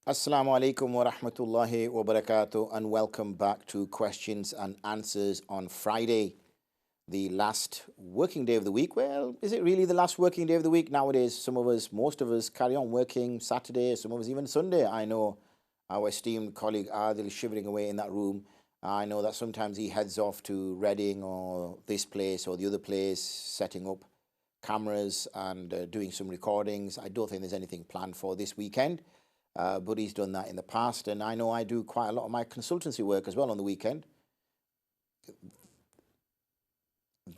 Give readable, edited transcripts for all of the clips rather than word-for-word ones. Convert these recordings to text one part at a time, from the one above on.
Assalamu alaikum wa rahmatullahi wa barakatuh, and welcome back to Questions and Answers on Friday, the last working day of the week. Well, is it really the last working day of the week? Nowadays, some of us, most of us, carry on working Saturday, some of us even Sunday. I know our esteemed colleague Adil is shivering away in that room. I know that sometimes he heads off to Reading or this place or the other place, setting up cameras and doing some recordings. I don't think there's anything planned for this weekend. But he's done that in the past, and I know I do quite a lot of my consultancy work as well on the weekend.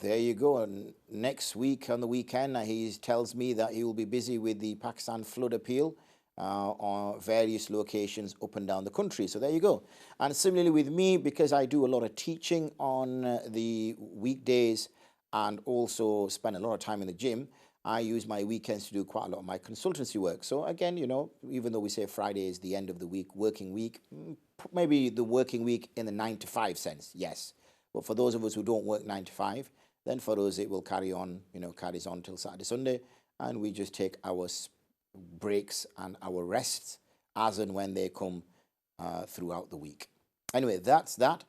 There you go. And next week on the weekend, he tells me that he will be busy with the Pakistan flood appeal on various locations up and down the country. So there you go. And similarly with me, because I do a lot of teaching on the weekdays and also spend a lot of time in the gym, I use my weekends to do quite a lot of my consultancy work. So again, even though we say Friday is the end of the week, working week, maybe the working week in the 9 to 5 sense, yes. But for those of us who don't work 9 to 5, then for us it will carries on till Saturday, Sunday, and we just take our breaks and our rests as and when they come throughout the week. Anyway, that's that.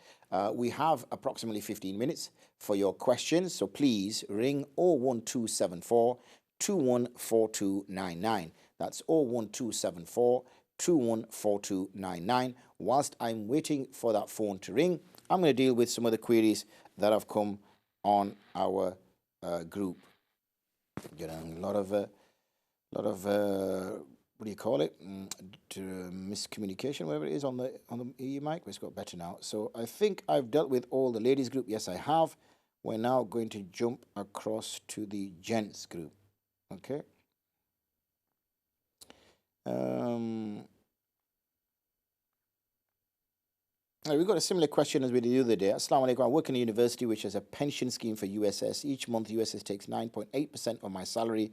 We have approximately 15 minutes for your questions, so please ring 01274 214299. That's 01274 214299. Whilst I'm waiting for that phone to ring, I'm going to deal with some of the queries that have come on our group. A lot of what do you call it? Miscommunication, whatever it is on the EU mic. It's got better now. So I think I've dealt with all the ladies group. Yes, I have. We're now going to jump across to the gents group. Okay. We've got a similar question as we did the other day. Assalamu alaikum. I work in a university which has a pension scheme for USS. Each month, USS takes 9.8% of my salary,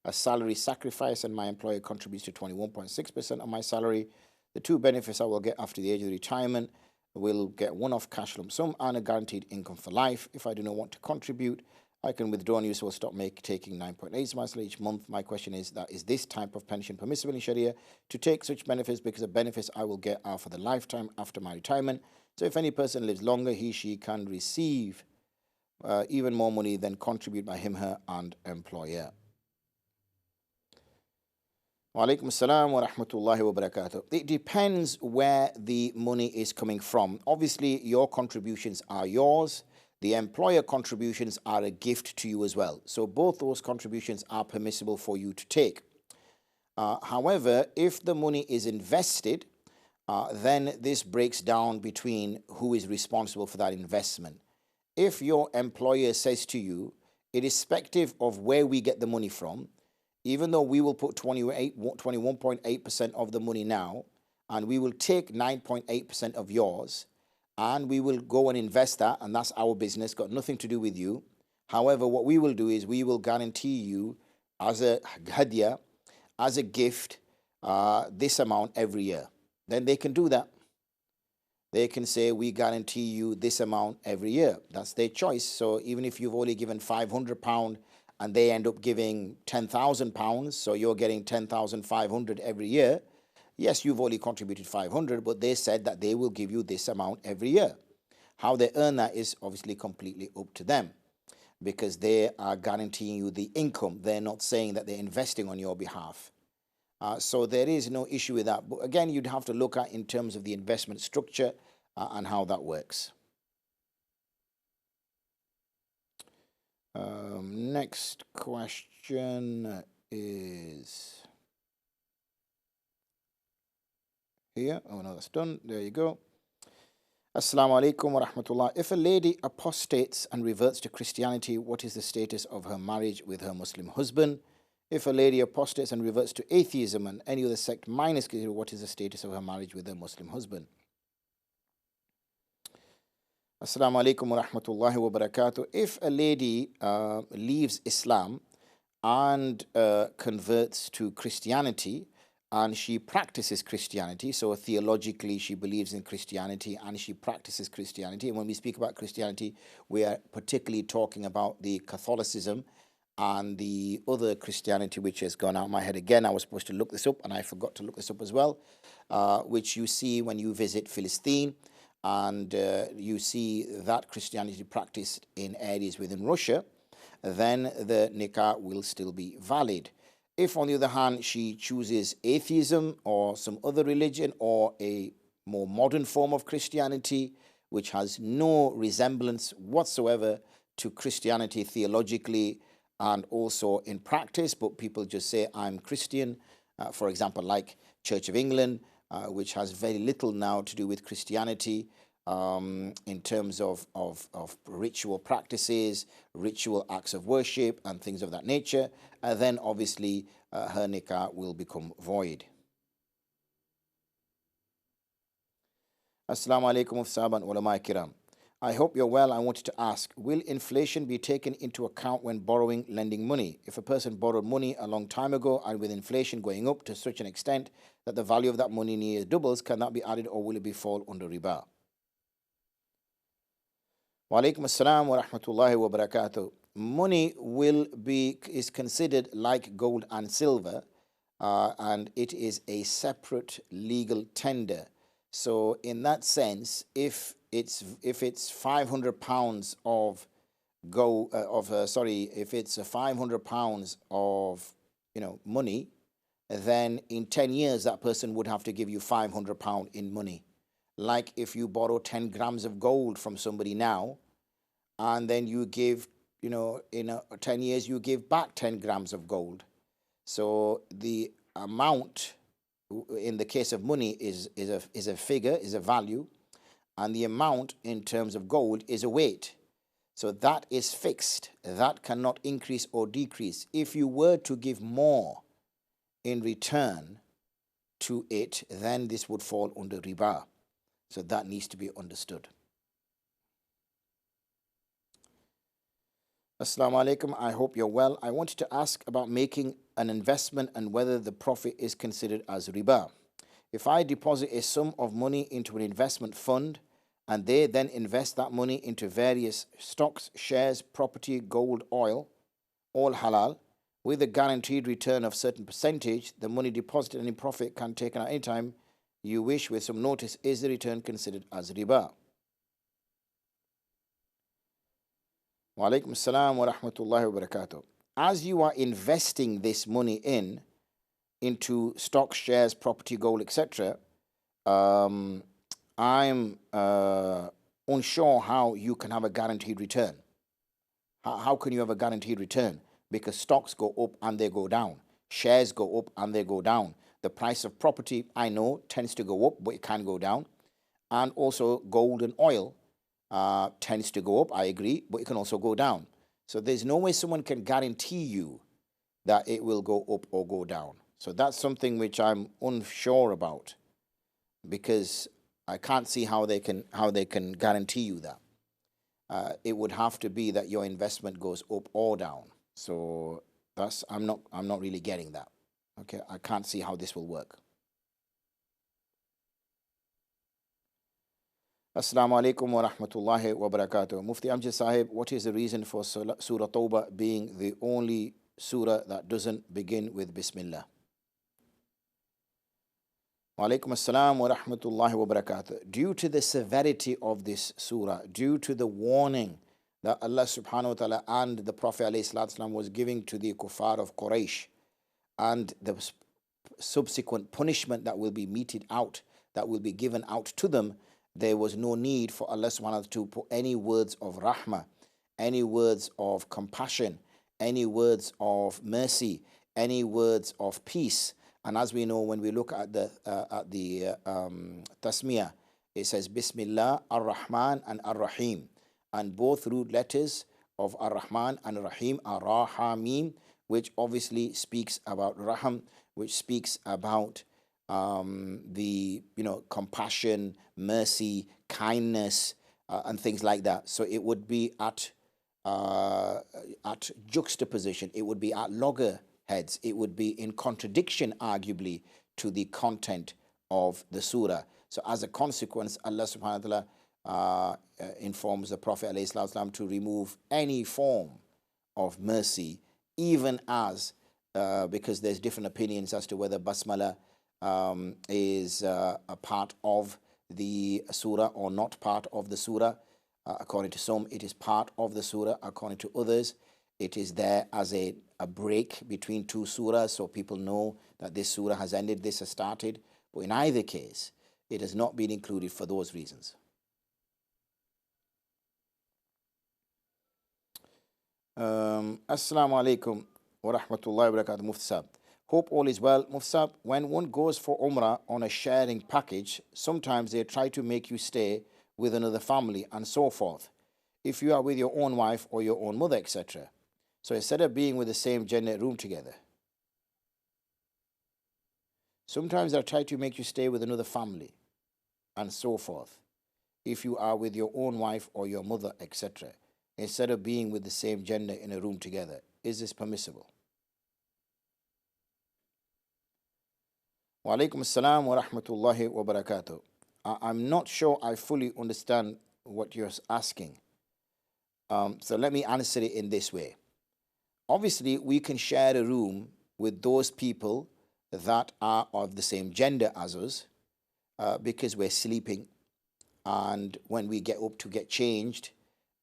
a salary sacrifice, and my employer contributes to 21.6% of my salary. The two benefits I will get after the age of the retirement will get one-off cash lump sum and a guaranteed income for life. If I do not want to contribute, I can withdraw and use will stop taking 9.8 of my salary each month. My question is is this type of pension permissible in Sharia to take such benefits, because the benefits I will get are for the lifetime after my retirement. So if any person lives longer, she can receive even more money than contribute by him, her, and employer. Wa alaikum assalam wa rahmatullahi wa barakatuh. It depends where the money is coming from. Obviously, your contributions are yours. The employer contributions are a gift to you as well. So both those contributions are permissible for you to take. However, if the money is invested, then this breaks down between who is responsible for that investment. If your employer says to you, irrespective of where we get the money from, even though we will put 21.8% of the money now, and we will take 9.8% of yours, and we will go and invest that, and that's our business, got nothing to do with you. However, what we will do is we will guarantee you as a hadiyah, as a gift, this amount every year. Then they can do that. They can say, we guarantee you this amount every year. That's their choice. So even if you've only given £500 and they end up giving £10,000, so you're getting 10,500 every year, yes, you've only contributed 500, but they said that they will give you this amount every year. How they earn that is obviously completely up to them, because they are guaranteeing you the income. They're not saying that they're investing on your behalf. So there is no issue with that. But again, you'd have to look at in terms of the investment structure and how that works. Next question is here. Oh no, that's done. There you go. Assalamu alaikum wa rahmatullah. If a lady apostates and reverts to Christianity, what is the status of her marriage with her Muslim husband? If a lady apostates and reverts to atheism and any other sect minus Christianity, what is the status of her marriage with her Muslim husband? Assalamu alaikum wa rahmatullahi wa barakatuh. If a lady leaves Islam and converts to Christianity, and she practices Christianity, so theologically she believes in Christianity and she practices Christianity, and when we speak about Christianity, we are particularly talking about the Catholicism and the other Christianity which has gone out of my head again. I was supposed to look this up and I forgot to look this up as well, which you see when you visit Philistine, and you see that Christianity practiced in areas within Russia, then the nikah will still be valid. If, on the other hand, she chooses atheism or some other religion or a more modern form of Christianity, which has no resemblance whatsoever to Christianity theologically and also in practice, but people just say, I'm Christian, for example, like Church of England, which has very little now to do with Christianity in terms of ritual practices, ritual acts of worship, and things of that nature, then obviously her nikah will become void. Assalamu alaikum wa ulama kiram. I hope you're well. I wanted to ask, will inflation be taken into account when borrowing, lending money? If a person borrowed money a long time ago and with inflation going up to such an extent that the value of that money near doubles, can that be added or will it be fall under riba? Wa alaikum assalam wa rahmatullahi wa barakatuh. Money is considered like gold and silver, and it is a separate legal tender. So in that sense, if it's 500 pounds of gold, if it's 500 pounds of money, then in 10 years that person would have to give you 500 pound in money. Like if you borrow 10 grams of gold from somebody now, and then you give, in 10 years you give back 10 grams of gold. So the amount in the case of money is a figure, is a value, and the amount in terms of gold is a weight. So that is fixed. That cannot increase or decrease. If you were to give more in return to it, then this would fall under riba. So that needs to be understood. Assalamu alaikum. I hope you're well. I wanted to ask about making an investment and whether the profit is considered as riba. If I deposit a sum of money into an investment fund and they then invest that money into various stocks, shares, property, gold, oil, all halal, with a guaranteed return of certain percentage, the money deposited and in profit can take at any time you wish with some notice. Is the return considered as riba? Wa alaikum assalam wa rahmatullahi wa barakatuh. As you are investing this money into stocks, shares, property, gold, etc., I'm unsure how you can have a guaranteed return. How can you have a guaranteed return? Because stocks go up and they go down. Shares go up and they go down. The price of property, I know, tends to go up, but it can go down. And also gold and oil tends to go up, I agree, but it can also go down. So there's no way someone can guarantee you that it will go up or go down. So that's something which I'm unsure about, because I can't see how they can guarantee you that. It would have to be that your investment goes up or down. So I'm not really getting that. Okay, I can't see how this will work. Assalamu alaikum wa rahmatullahi wa barakatuh. Mufti Amjad Sahib, what is the reason for Surah Tawbah being the only surah that doesn't begin with Bismillah? Wa alaikum assalam wa rahmatullahi wa barakatuh. Due to the severity of this surah, due to the warning that Allah subhanahu wa ta'ala and the Prophet alayhi salatu was giving to the kuffar of Quraysh, and the subsequent punishment that will be meted out, that will be given out to them, there was no need for Allah subhanahu wa ta'ala to put any words of rahmah, any words of compassion, any words of mercy, any words of peace. And as we know, when we look at the tasmiyah, it says Bismillah, Ar-Rahman and Ar-Rahim. And both root letters of Ar-Rahman and Ar-Rahim are Rahamim, which obviously speaks about Raham, which speaks about the compassion, mercy, kindness, and things like that. So it would be at juxtaposition. It would be at loggerheads. It would be in contradiction, arguably, to the content of the surah. So as a consequence, Allah subhanahu wa ta'ala informs the Prophet alayhi salatu to remove any form of mercy even as, because there's different opinions as to whether basmala is a part of the surah or not part of the surah. According to some, it is part of the surah. According to others, it is there as a break between two surahs, so people know that this surah has ended, this has started. But in either case, it has not been included for those reasons. Assalamu alaikum wa rahmatullahi wa barakatuh, Mufti Sahib. Hope all is well. Mufti Sahib, when one goes for Umrah on a sharing package, sometimes they try to make you stay with another family and so forth, if you are with your own wife or your own mother, etc. So instead of being with the same gender room together, sometimes they try to make you stay with another family and so forth, if you are with your own wife or your mother, etc., instead of being with the same gender in a room together. Is this permissible? Wa alaikum assalam wa rahmatullahi wa barakatuh. I'm not sure I fully understand what you're asking. So let me answer it in this way. Obviously, we can share a room with those people that are of the same gender as us because we're sleeping. And when we get up to get changed,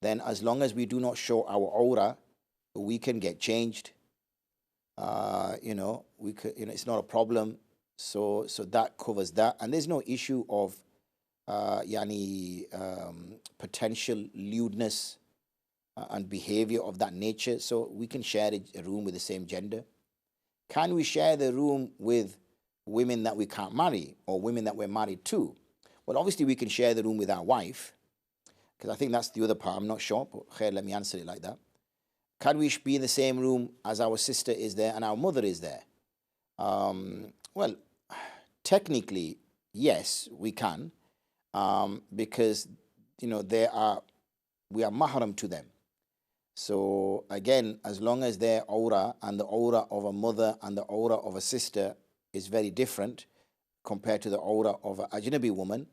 then as long as we do not show our aura, we can get changed. We could, it's not a problem. So that covers that. And there's no issue of potential lewdness and behavior of that nature. So we can share a room with the same gender. Can we share the room with women that we can't marry or women that we're married to? Well, obviously we can share the room with our wife, because I think that's the other part. I'm not sure, but khair, let me answer it like that. Can we be in the same room as our sister is there and our mother is there? Well, technically, yes, we can, because we are mahram to them. So again, as long as their aura and the aura of a mother and the aura of a sister is very different compared to the aura of an ajnabi woman,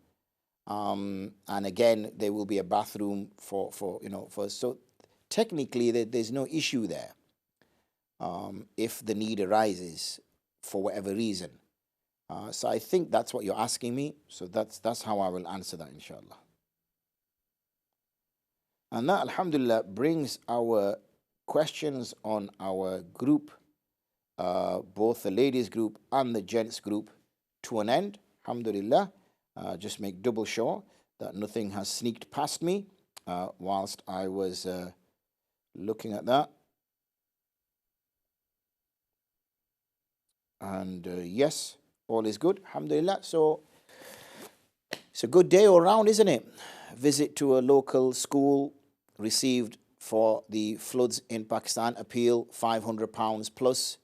and again, there will be a bathroom for so technically there's no issue there if the need arises for whatever reason. So I think that's what you're asking me. So that's how I will answer that, inshallah. And that, alhamdulillah, brings our questions on our group, both the ladies group and the gents group, to an end, alhamdulillah. Just make double sure that nothing has sneaked past me whilst I was looking at that. And yes, all is good, alhamdulillah. So it's a good day all round, isn't it? Visit to a local school, received for the floods in Pakistan appeal, £500 plus.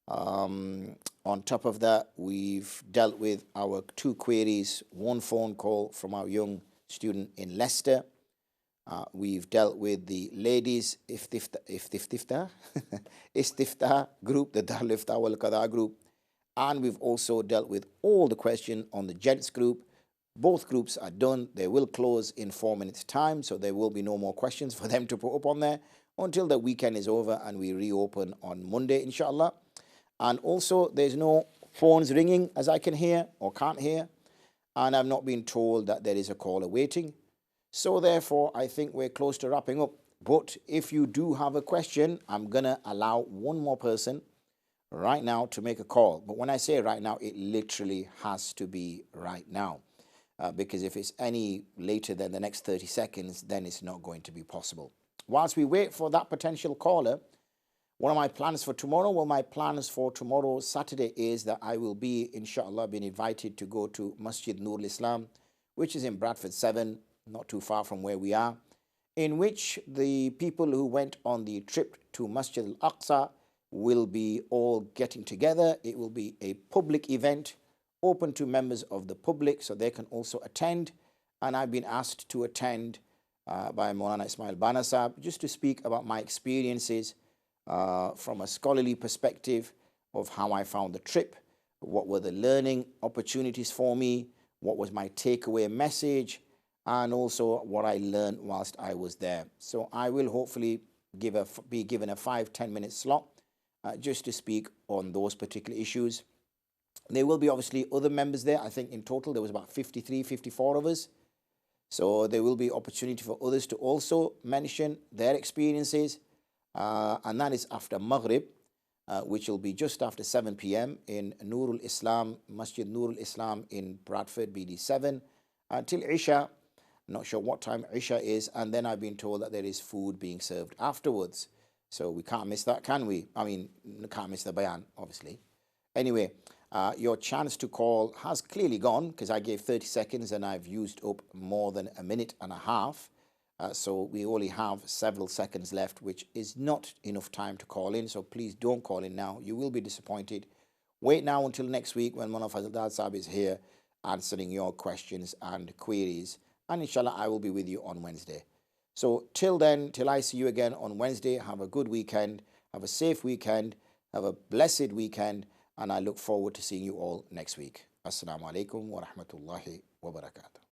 On top of that, we've dealt with our 2 queries, 1 phone call from our young student in Leicester. We've dealt with the ladies istiftah group, the Darul Iftah wal Qada group, and we've also dealt with all the questions on the gents group. Both groups are done. They will close in 4 minutes' time, so there will be no more questions for them to put up on there until the weekend is over and we reopen on Monday, inshallah. And also, there's no phones ringing as I can hear or can't hear, and I've not been told that there is a caller waiting. So therefore, I think we're close to wrapping up. But if you do have a question, I'm going to allow one more person right now to make a call. But when I say right now, it literally has to be right now. Because if it's any later than the next 30 seconds, then it's not going to be possible. Whilst we wait for that potential caller, what are my plans for tomorrow? Well, my plans for tomorrow, Saturday, is that I will be, inshallah, being invited to go to Masjid Nur al-Islam, which is in Bradford 7, not too far from where we are, in which the people who went on the trip to Masjid al-Aqsa will be all getting together. It will be a public event, open to members of the public, so they can also attend. And I've been asked to attend by Maulana Ismail Banasab, just to speak about my experiences from a scholarly perspective of how I found the trip, what were the learning opportunities for me, what was my takeaway message, and also what I learned whilst I was there. So I will hopefully be given a 5-10 minute slot just to speak on those particular issues. There will be obviously other members there. I think in total there was about 53, 54 of us. So there will be opportunity for others to also mention their experiences. And that is after Maghrib, which will be just after 7 p.m. in Nurul Islam, Masjid Nurul Islam in Bradford, BD7, until Isha. Not sure what time Isha is. And then I've been told that there is food being served afterwards. So we can't miss that, can we? I mean, can't miss the bayan, obviously. Anyway, your chance to call has clearly gone because I gave 30 seconds and I've used up more than a minute and a half. So we only have several seconds left, which is not enough time to call in. So please don't call in now. You will be disappointed. Wait now until next week when one of Hazrat Saab is here answering your questions and queries. And inshallah, I will be with you on Wednesday. So till then, till I see you again on Wednesday, have a good weekend, have a safe weekend, have a blessed weekend, and I look forward to seeing you all next week. Assalamu alaikum wa rahmatullahi wa barakatuh.